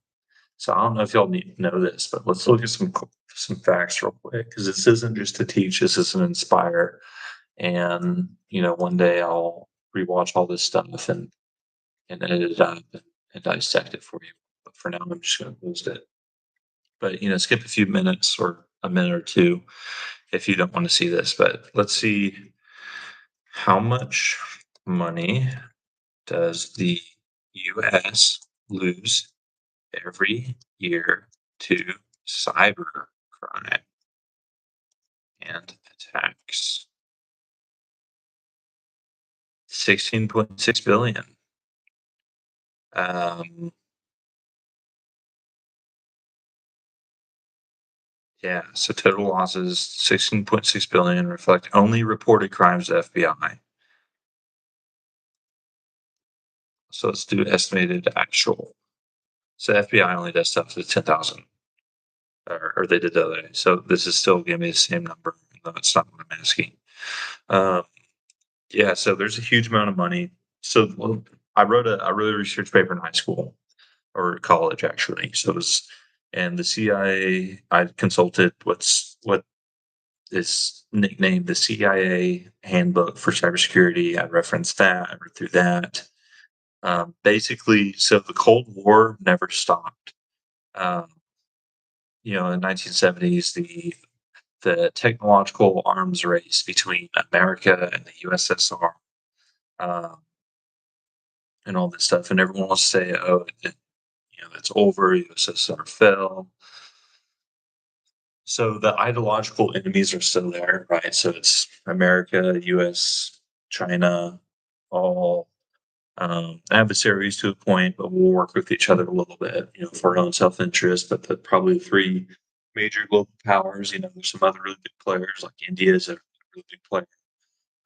So I don't know if y'all need to know this, but let's look at some facts real quick because this isn't just to teach, this is to inspire. And one day I'll rewatch all this stuff and edit it up and dissect it for you. But for now, I'm just going to post it. But skip a few minutes or a minute or two if you don't want to see this. But let's see how much money does the U.S. lose every year to cyber crime and attacks? 16.6 billion. Um, yeah, so total losses 16.6 billion reflect only reported crimes to FBI. So let's do estimated actual. So FBI only does stuff to 10,000, or they did the other day. So this is still giving me the same number, though it's not what I'm asking. Um, yeah, so there's a huge amount of money. So I wrote a research paper in high school or college actually. So it was, and the CIA, I consulted what is nicknamed the CIA Handbook for Cybersecurity. I referenced that. I read through that. Basically, so the Cold War never stopped. Um, in the 1970s, the technological arms race between America and the USSR, um, and all this stuff, and everyone will say, "Oh, it's over. USSR fell." So the ideological enemies are still there, right? So it's America, US, China, all adversaries to a point, but we'll work with each other a little bit, for our own self-interest. But probably the three major global powers, there's some other really big players, like India is a really big player.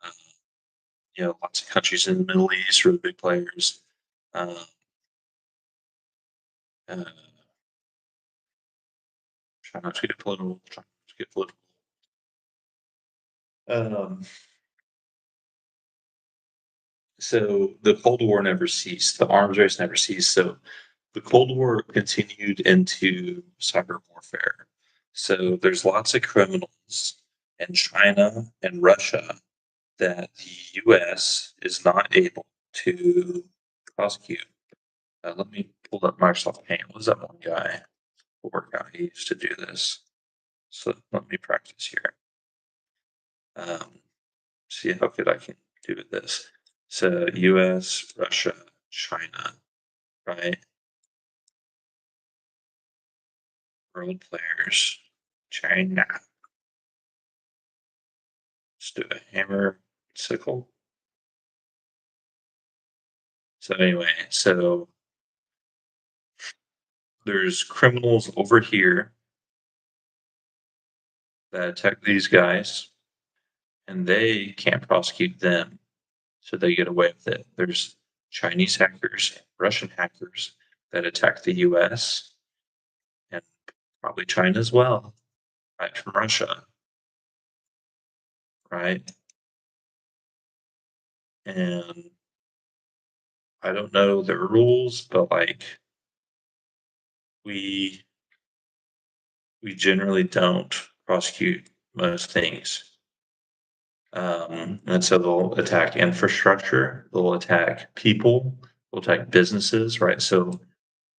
Uh, lots of countries in the Middle East, really big players. Uh, uh, Try not to get political. Try not to get political. Um, so the Cold War never ceased. The arms race never ceased. So the Cold War continued into cyber warfare. So there's lots of criminals and China and Russia that the US is not able to prosecute. Let me pull up Microsoft Paint. What was that one guy who worked out? He used to do this. So let me practice here. See how good I can do with this. So US, Russia, China, right? World players, China. Let's do a hammer, sickle. So anyway, so there's criminals over here that attack these guys, and they can't prosecute them, so they get away with it. There's Chinese hackers, Russian hackers that attack the US and probably China as well, right from Russia, right? And I don't know the rules, but like we we generally don't prosecute most things. And so they'll attack infrastructure, they'll attack people, they'll attack businesses, right? So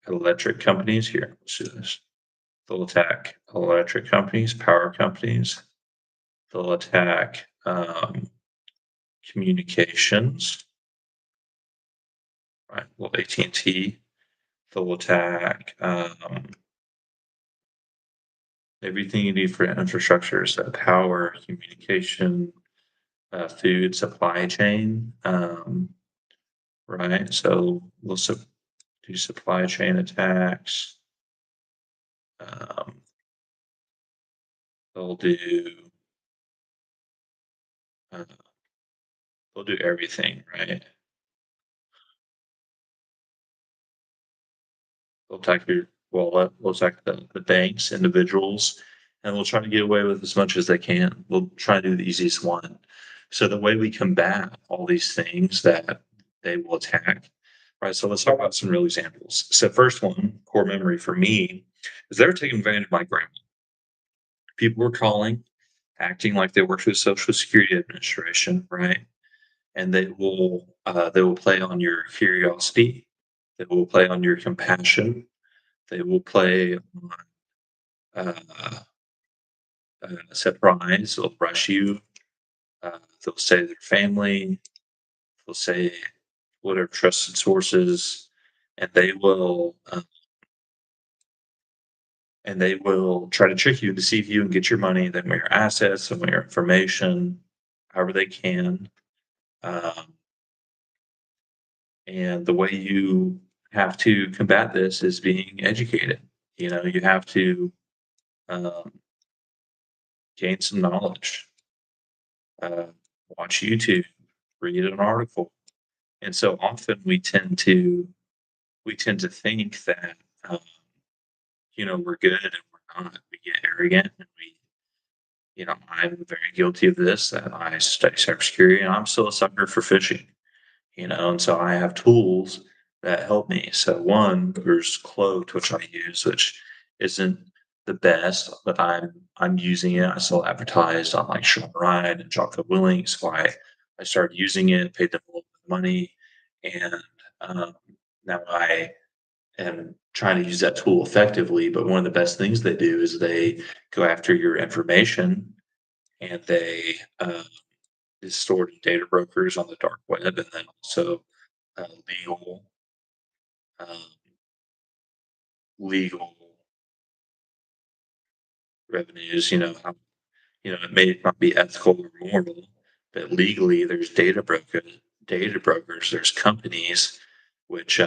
electric companies here, let's do this. They'll attack electric companies, power companies. They'll attack communications, right? Well, AT&T. They'll attack everything you need for infrastructure, so power, communication, food supply chain, right? So we'll do supply chain attacks. They'll do uh, they'll do everything, right? They'll attack your wallet. They'll attack the banks, individuals, and they'll try to get away with as much as they can. They'll try to do the easiest one. So the way we combat all these things that they will attack, right? So let's talk about some real examples. So first one, core memory for me, is they're taking advantage of my grandma. People were calling, acting like they worked for the Social Security Administration, right? And they will play on your curiosity. They will play on your compassion. They will play on uh, surprise. They'll rush you. They'll say their family. They'll say whatever trusted sources, and they will try to trick you, deceive you, and get your money. They want your assets, they want your information, however they can. Um, and the way you have to combat this is being educated. You have to um, gain some knowledge, uh, watch YouTube, read an article. And so often we tend to think that um, we're good and we're not. We get arrogant and I'm very guilty of this. That I study cybersecurity and I'm still a sucker for phishing. And so I have tools that help me. So one, there's Cloaked, which I use, which isn't the best, but I'm using it. I saw advertised on like Sean Ryan and Jocko Willink, so I started using it, paid them a little bit of money, and um, now I am trying to use that tool effectively. But one of the best things they do is they go after your information and they is stored in data brokers on the dark web, and then also legal um, legal revenues. It may not be ethical or moral, but legally, there's data brokers. There's companies which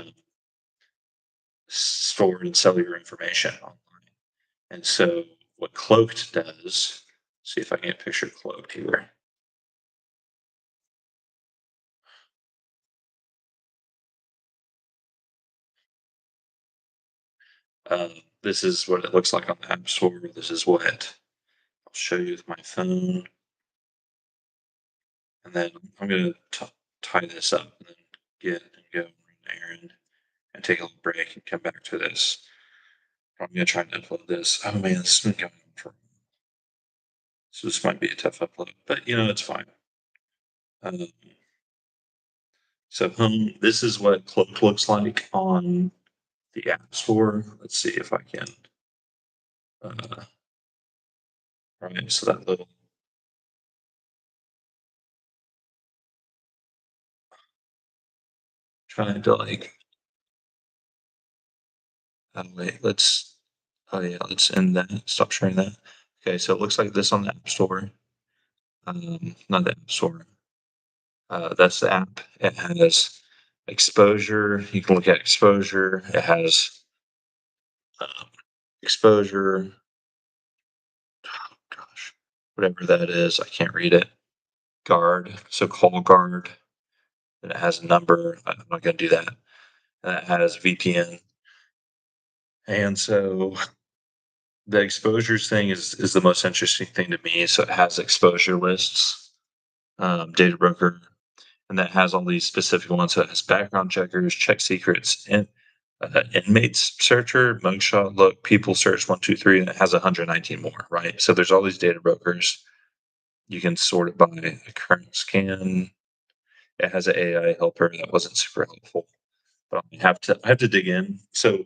store and sell your information online. And so, what Cloaked does, see if I can get a picture of Cloaked here. This is what it looks like on the App Store. This is what I'll show you with my phone. And then I'm going to tie this up and then get and go run an errand and take a little break and come back to this. I'm going to try to upload this. Oh man, this has been going on for So this might be a tough upload, but it's fine. Um, so home, this is what Cloak looks like on the App Store. Let's see if I can. Right, so that little trying to like. Wait, oh yeah, let's end that. Stop sharing that. Okay, so it looks like this on the App Store. Not the App Store. That's the app. It has exposure. You can look at exposure. It has um, exposure. Oh, gosh, whatever that is, I can't read it. Guard. So call guard. And it has a number. I'm not going to do that. And it has VPN. And so the exposures thing is the most interesting thing to me. So it has exposure lists, data broker, and that has all these specific ones. So it has background checkers, check secrets, and inmates searcher, mugshot look, people search 123, and it has 119 more. Right. So there's all these data brokers. You can sort it by occurrence scan. It has an AI helper that wasn't super helpful, but I have to dig in. So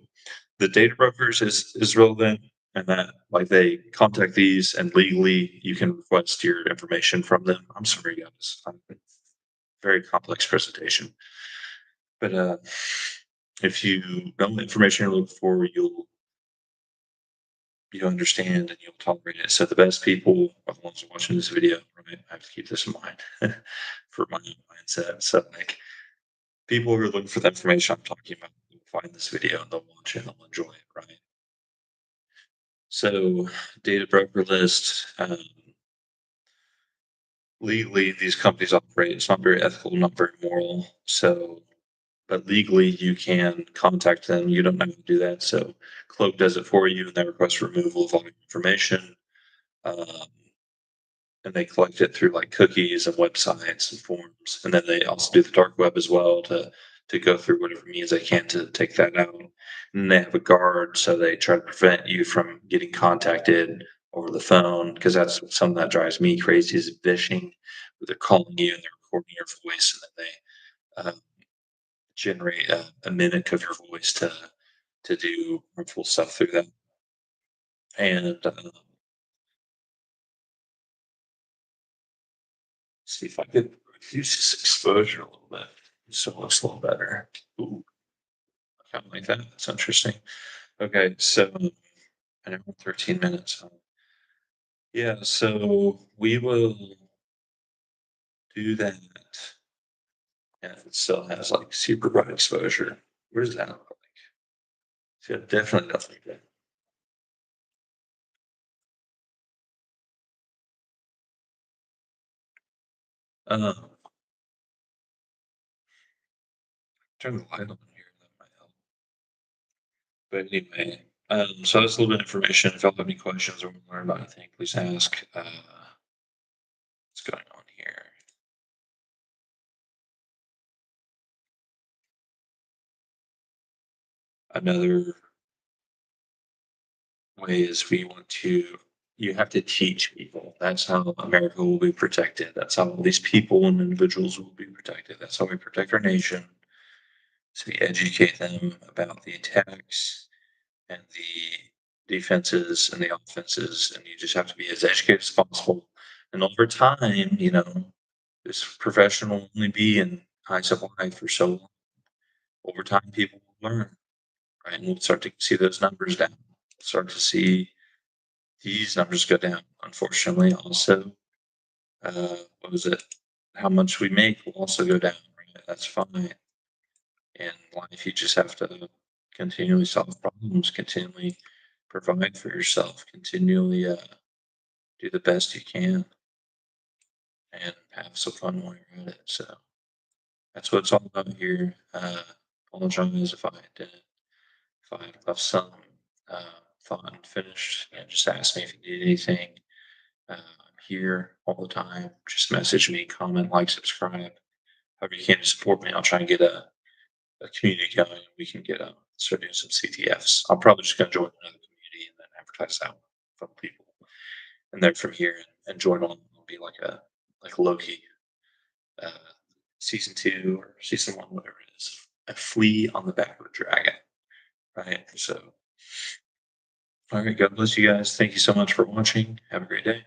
the data brokers is relevant, and that like they contact these and legally you can request your information from them. I'm sorry, guys. Very complex presentation, but if you know the information you're looking for, you'll understand and you'll tolerate it. So the best people are the ones watching this video. Right? I have to keep this in mind for my own mindset. So like people who are looking for the information I'm talking about will find this video and they'll watch it and they'll enjoy it. Right. So data broker list. Legally, these companies operate. It's not very ethical, not very moral. So, but legally, you can contact them. You don't have to do that. So, Cloak does it for you, and they request removal of all your information. Um, and they collect it through like cookies and websites and forms. And then they also do the dark web as well to go through whatever means they can to take that out. And they have a guard, so they try to prevent you from getting contacted over the phone because that's something that drives me crazy is phishing, where they're calling you and they're recording your voice, and then they generate a mimic of your voice to do harmful stuff through that. And see if I could reduce this exposure a little bit so it looks a little better. Ooh, I kind of like that. That's interesting. Okay, so an hour and 13 minutes. Yeah, so we will do that. And it still has like super bright exposure. Where does that look like? So definitely nothing good. Um, turn the light on here. That might help. But anyway, so that's a little bit of information. If y'all have any questions or want to learn about anything, please ask. What's going on here? Another way is you have to teach people. That's how America will be protected. That's how all these people and individuals will be protected. That's how we protect our nation. So we educate them about the attacks and the defenses and the offenses, and you just have to be as educated as possible. And over time, this profession will only be in high supply for so long. Over time, people will learn, right? And we'll start to see those numbers down. Start to see these numbers go down. Unfortunately, also, what was it? How much we make will also go down. Right? That's fine. In life, you just have to continually solve problems, continually provide for yourself, continually do the best you can, and have some fun while you're at it. So that's what it's all about here. Apologize if I didn't, if I left some thought unfinished. Just ask me if you need anything. I'm here all the time. Just message me, comment, like, subscribe. However you can to support me. I'll try and get a community going. We can start doing some CTFs. I'm probably just going to join another community and then advertise that one from people. And then from here, and join on. It'll be like Loki, uh, season 2 or season 1, whatever it is. A flea on the back of a dragon, right? So, all right, God bless you guys. Thank you so much for watching. Have a great day.